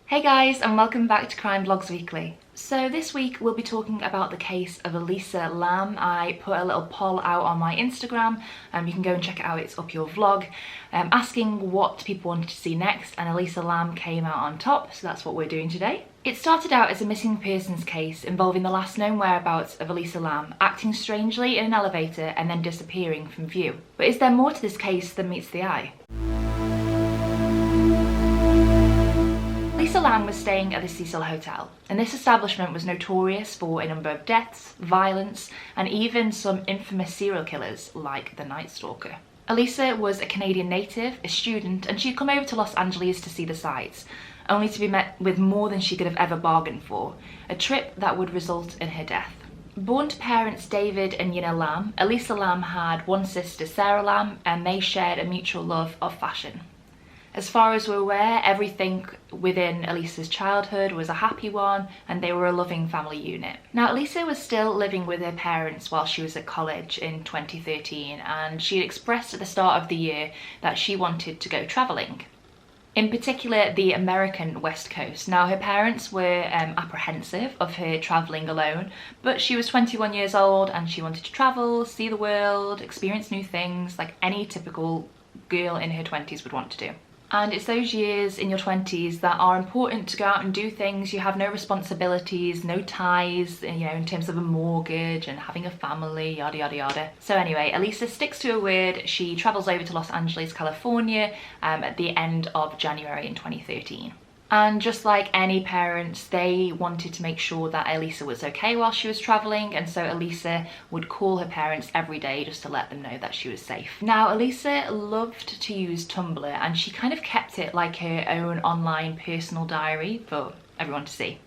Hey guys, and welcome back to Crime Vlogs Weekly. So this week we'll be talking about the case of Elisa Lam. I put a little poll out on my Instagram, you can go and check it out, it's up your vlog, asking what people wanted to see next, and Elisa Lam came out on top, so that's what we're doing today. It started out as a missing persons case involving the last known whereabouts of Elisa Lam acting strangely in an elevator and then disappearing from view. But is there more to this case than meets the eye? Elisa Lam was staying at the Cecil Hotel, and this establishment was notorious for a number of deaths, violence, and even some infamous serial killers like the Night Stalker. Elisa was a Canadian native, a student, and she'd come over to Los Angeles to see the sights, only to be met with more than she could have ever bargained for, a trip that would result in her death. Born to parents David and Una Lam, Elisa Lam had one sister, Sarah Lam, and they shared a mutual love of fashion. As far as we're aware, everything within Elisa's childhood was a happy one, and they were a loving family unit. Now, Elisa was still living with her parents while she was at college in 2013, and she had expressed at the start of the year that she wanted to go travelling. In particular, the American West Coast. Now, her parents were apprehensive of her travelling alone, but she was 21 years old and she wanted to travel, see the world, experience new things, like any typical girl in her 20s would want to do. And it's those years in your 20s that are important to go out and do things. You have no responsibilities, no ties, you know, in terms of a mortgage and having a family, yada yada yada. So anyway, Elisa sticks to her word. She travels over to Los Angeles, California at the end of January in 2013. And just like any parents, they wanted to make sure that Elisa was okay while she was traveling, and so Elisa would call her parents every day just to let them know that she was safe. Now, Elisa loved to use Tumblr, and she kind of kept it like her own online personal diary for everyone to see.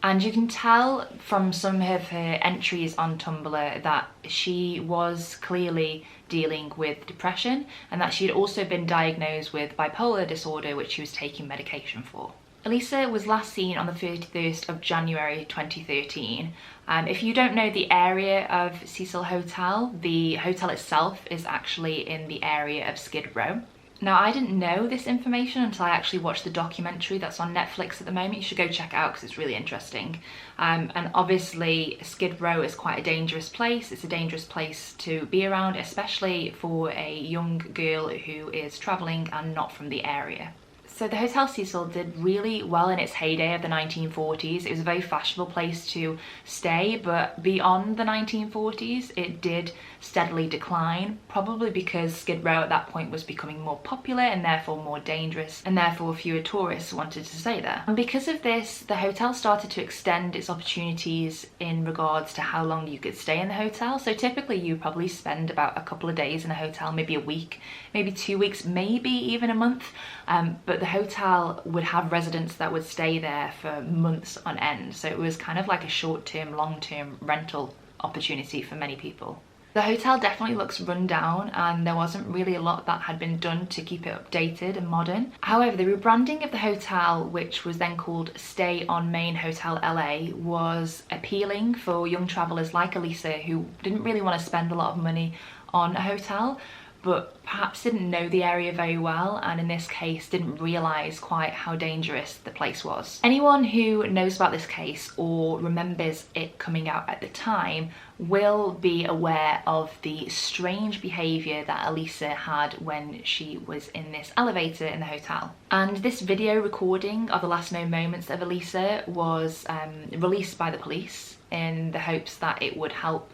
And you can tell from some of her entries on Tumblr that she was clearly dealing with depression, and that she had also been diagnosed with bipolar disorder, which she was taking medication for. Elisa was last seen on the 31st of January 2013. If you don't know the area of Cecil Hotel, the hotel itself is actually in the area of Skid Row. Now, I didn't know this information until I actually watched the documentary that's on Netflix at the moment. You should go check it out because it's really interesting. And obviously Skid Row is quite a dangerous place. It's a dangerous place to be around, especially for a young girl who is traveling and not from the area. So the Hotel Cecil did really well in its heyday of the 1940s. It was a very fashionable place to stay, but beyond the 1940s, it did steadily decline, probably because Skid Row at that point was becoming more popular and therefore more dangerous, and therefore fewer tourists wanted to stay there. And because of this, the hotel started to extend its opportunities in regards to how long you could stay in the hotel. So typically you probably spend about a couple of days in a hotel, maybe a week, maybe 2 weeks, maybe even a month, but the hotel would have residents that would stay there for months on end. So it was kind of like a short-term, long-term rental opportunity for many people. The hotel definitely looks run down, and there wasn't really a lot that had been done to keep it updated and modern. However, the rebranding of the hotel, which was then called Stay on Main Hotel LA, was appealing for young travellers like Elisa who didn't really want to spend a lot of money on a hotel, but perhaps didn't know the area very well, and in this case didn't realise quite how dangerous the place was. Anyone who knows about this case or remembers it coming out at the time will be aware of the strange behaviour that Elisa had when she was in this elevator in the hotel. And this video recording of the last known moments of Elisa was released by the police in the hopes that it would help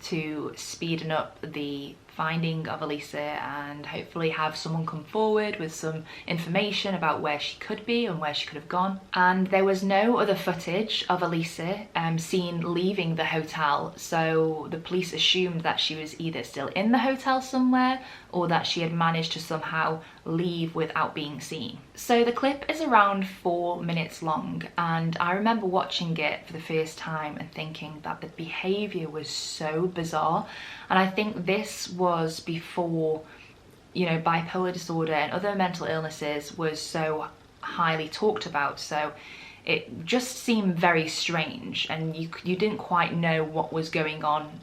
to speeden up the finding of Elisa and hopefully have someone come forward with some information about where she could be and where she could have gone. And there was no other footage of Elisa seen leaving the hotel, so the police assumed that she was either still in the hotel somewhere or that she had managed to somehow leave without being seen. So the clip is around 4 minutes long, and I remember watching it for the first time and thinking that the behaviour was so bizarre. And I think this was before, you know, bipolar disorder and other mental illnesses was so highly talked about, so it just seemed very strange, and you didn't quite know what was going on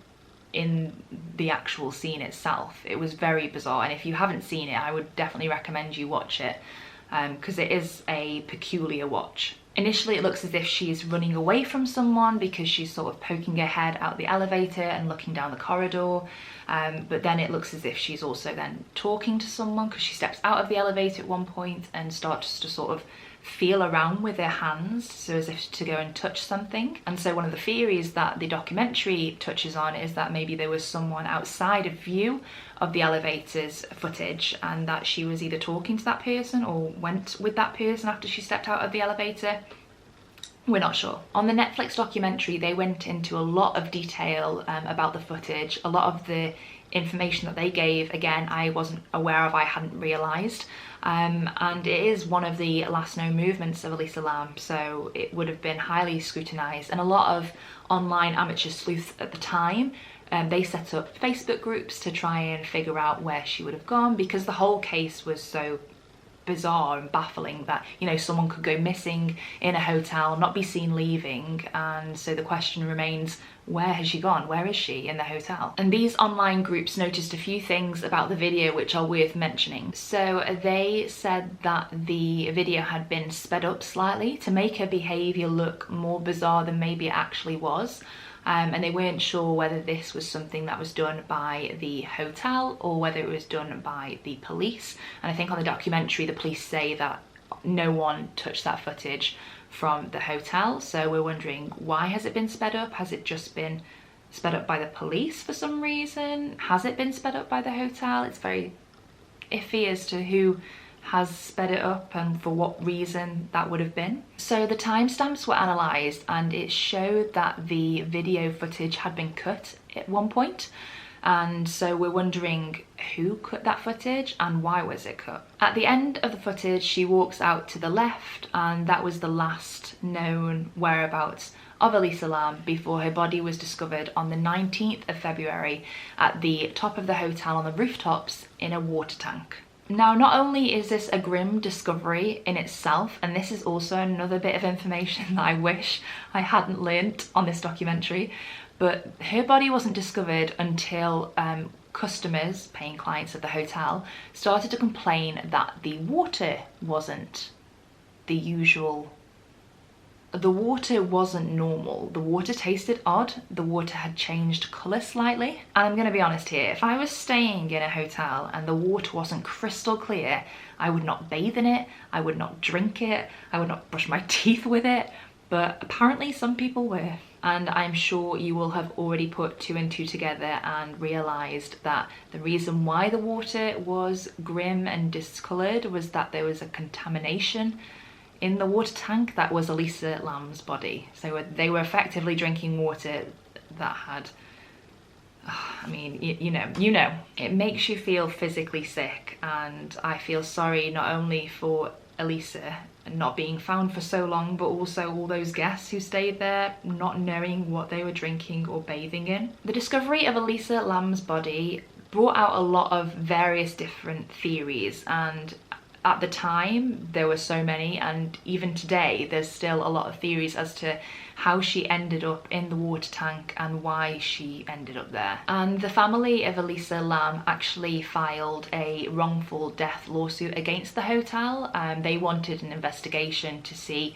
in the actual scene itself. It was very bizarre, and if you haven't seen it, I would definitely recommend you watch it, because it is a peculiar watch. Initially it looks as if she's running away from someone because she's sort of poking her head out the elevator and looking down the corridor, but then it looks as if she's also then talking to someone, because she steps out of the elevator at one point and starts to sort of feel around with her hands, so as if to go and touch something. And so one of the theories that the documentary touches on is that maybe there was someone outside of view of the elevator's footage, and that she was either talking to that person or went with that person after she stepped out of the elevator. We're not sure. On the Netflix documentary, they went into a lot of detail about the footage. A lot of the information that they gave, again, I wasn't aware of, I hadn't realised. And it is one of the last known movements of Elisa Lam, so it would have been highly scrutinised. And a lot of online amateur sleuths at the time, they set up Facebook groups to try and figure out where she would have gone, because the whole case was so bizarre and baffling that, you know, someone could go missing in a hotel, not be seen leaving, and so the question remains, where has she gone? Where is she in the hotel? And these online groups noticed a few things about the video which are worth mentioning. So they said that the video had been sped up slightly to make her behaviour look more bizarre than maybe it actually was. And they weren't sure whether this was something that was done by the hotel or whether it was done by the police. And I think on the documentary the police say that no one touched that footage from the hotel, so we're wondering, why has it been sped up? Has it just been sped up by the police for some reason? Has it been sped up by the hotel? It's very iffy as to who has sped it up and for what reason that would have been. So the timestamps were analysed, and it showed that the video footage had been cut at one point. And so we're wondering who cut that footage and why was it cut. At the end of the footage, she walks out to the left, and that was the last known whereabouts of Elisa Lam before her body was discovered on the 19th of February at the top of the hotel on the rooftops in a water tank. Now, not only is this a grim discovery in itself, and this is also another bit of information that I wish I hadn't learnt on this documentary, but her body wasn't discovered until customers, paying clients at the hotel, started to complain that the water wasn't the usual. The water wasn't normal. The water tasted odd. The water had changed colour slightly. And I'm going to be honest here, if I was staying in a hotel and the water wasn't crystal clear, I would not bathe in it, I would not drink it, I would not brush my teeth with it. But apparently some people were. And I'm sure you will have already put two and two together and realised that the reason why the water was grim and discoloured was that there was a contamination in the water tank that was Elisa Lam's body. So they were effectively drinking water that had, I mean, you know. It makes you feel physically sick, and I feel sorry not only for Elisa not being found for so long, but also all those guests who stayed there not knowing what they were drinking or bathing in. The discovery of Elisa Lam's body brought out a lot of various different theories, and at the time there were so many, and even today there's still a lot of theories as to how she ended up in the water tank and why she ended up there. And the family of Elisa Lam actually filed a wrongful death lawsuit against the hotel. They wanted an investigation to see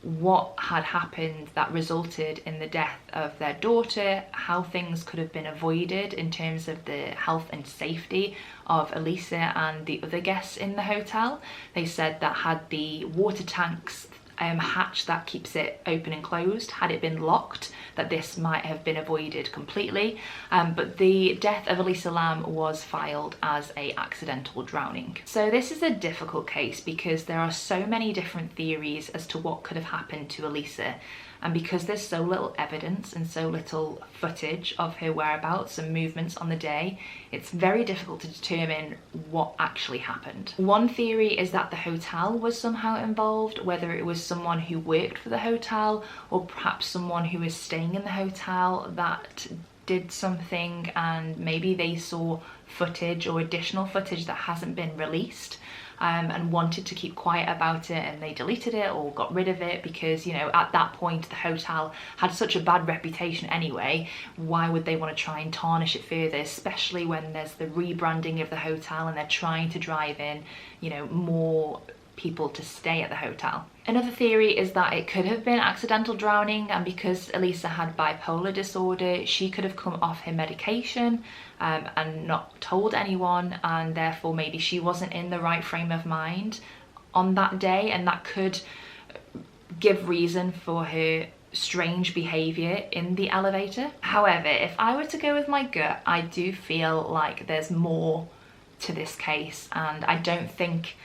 what had happened that resulted in the death of their daughter, how things could have been avoided in terms of the health and safety of Elisa and the other guests in the hotel. They said that had the water tanks hatch that keeps it open and closed, had it been locked, that this might have been avoided completely. But the death of Elisa Lam was filed as a accidental drowning. So this is a difficult case because there are so many different theories as to what could have happened to Elisa. And because there's so little evidence and so little footage of her whereabouts and movements on the day, it's very difficult to determine what actually happened. One theory is that the hotel was somehow involved, whether it was someone who worked for the hotel or perhaps someone who was staying in the hotel that did something, and maybe they saw footage or additional footage that hasn't been released. And wanted to keep quiet about it, and they deleted it or got rid of it because, you know, at that point the hotel had such a bad reputation anyway. Why would they want to try and tarnish it further, especially when there's the rebranding of the hotel and they're trying to drive in, you know, more people to stay at the hotel. Another theory is that it could have been accidental drowning, and because Elisa had bipolar disorder, she could have come off her medication and not told anyone, and therefore maybe she wasn't in the right frame of mind on that day, and that could give reason for her strange behaviour in the elevator. However, if I were to go with my gut, I do feel like there's more to this case, and I don't think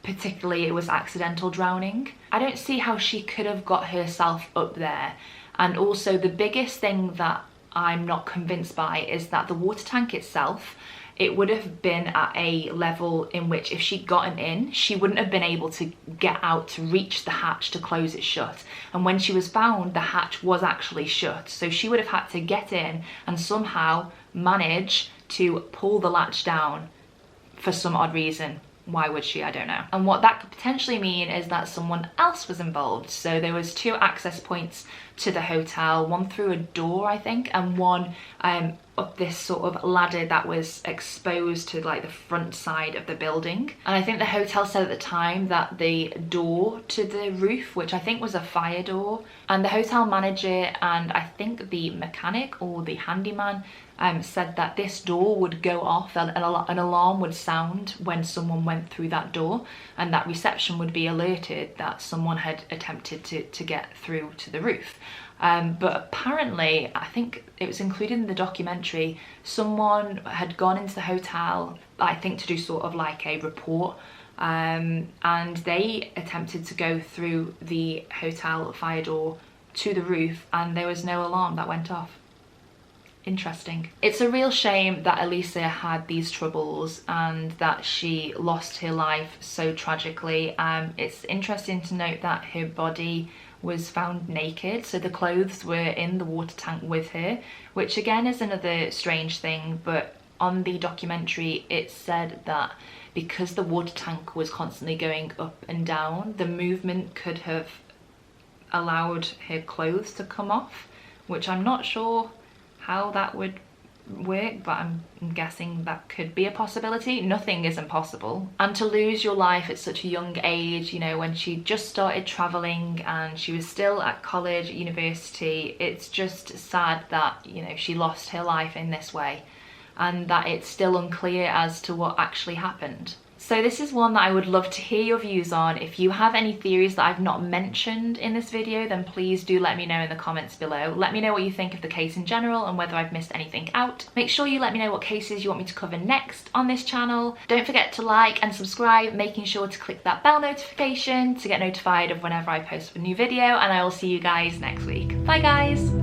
particularly it was accidental drowning. I don't see how she could have got herself up there. And also the biggest thing that I'm not convinced by is that the water tank itself, it would have been at a level in which if she'd gotten in, she wouldn't have been able to get out to reach the hatch to close it shut. And when she was found, the hatch was actually shut. So she would have had to get in and somehow manage to pull the latch down for some odd reason. Why would she? I don't know. And what that could potentially mean is that someone else was involved. So there was 2 access points to the hotel, one through a door, I think, and one up this sort of ladder that was exposed to like the front side of the building. And I think the hotel said at the time that the door to the roof, which I think was a fire door, and the hotel manager and I think the mechanic or the handyman said that this door would go off, an alarm would sound when someone went through that door, and that reception would be alerted that someone had attempted to get through to the roof. But apparently, I think it was included in the documentary, someone had gone into the hotel, I think to do sort of like a report, and they attempted to go through the hotel fire door to the roof, and there was no alarm that went off. Interesting. It's a real shame that Elisa had these troubles and that she lost her life so tragically. It's interesting to note that her body was found naked, so the clothes were in the water tank with her, which again is another strange thing, but on the documentary it said that because the water tank was constantly going up and down, the movement could have allowed her clothes to come off, which I'm not sure how that would work, but I'm guessing that could be a possibility. Nothing is impossible. And to lose your life at such a young age, you know, when she just started traveling and she was still at college, university, it's just sad that, you know, she lost her life in this way and that it's still unclear as to what actually happened. So this is one that I would love to hear your views on. If you have any theories that I've not mentioned in this video, then please do let me know in the comments below. Let me know what you think of the case in general and whether I've missed anything out. Make sure you let me know what cases you want me to cover next on this channel. Don't forget to like and subscribe, making sure to click that bell notification to get notified of whenever I post a new video, and I will see you guys next week. Bye guys!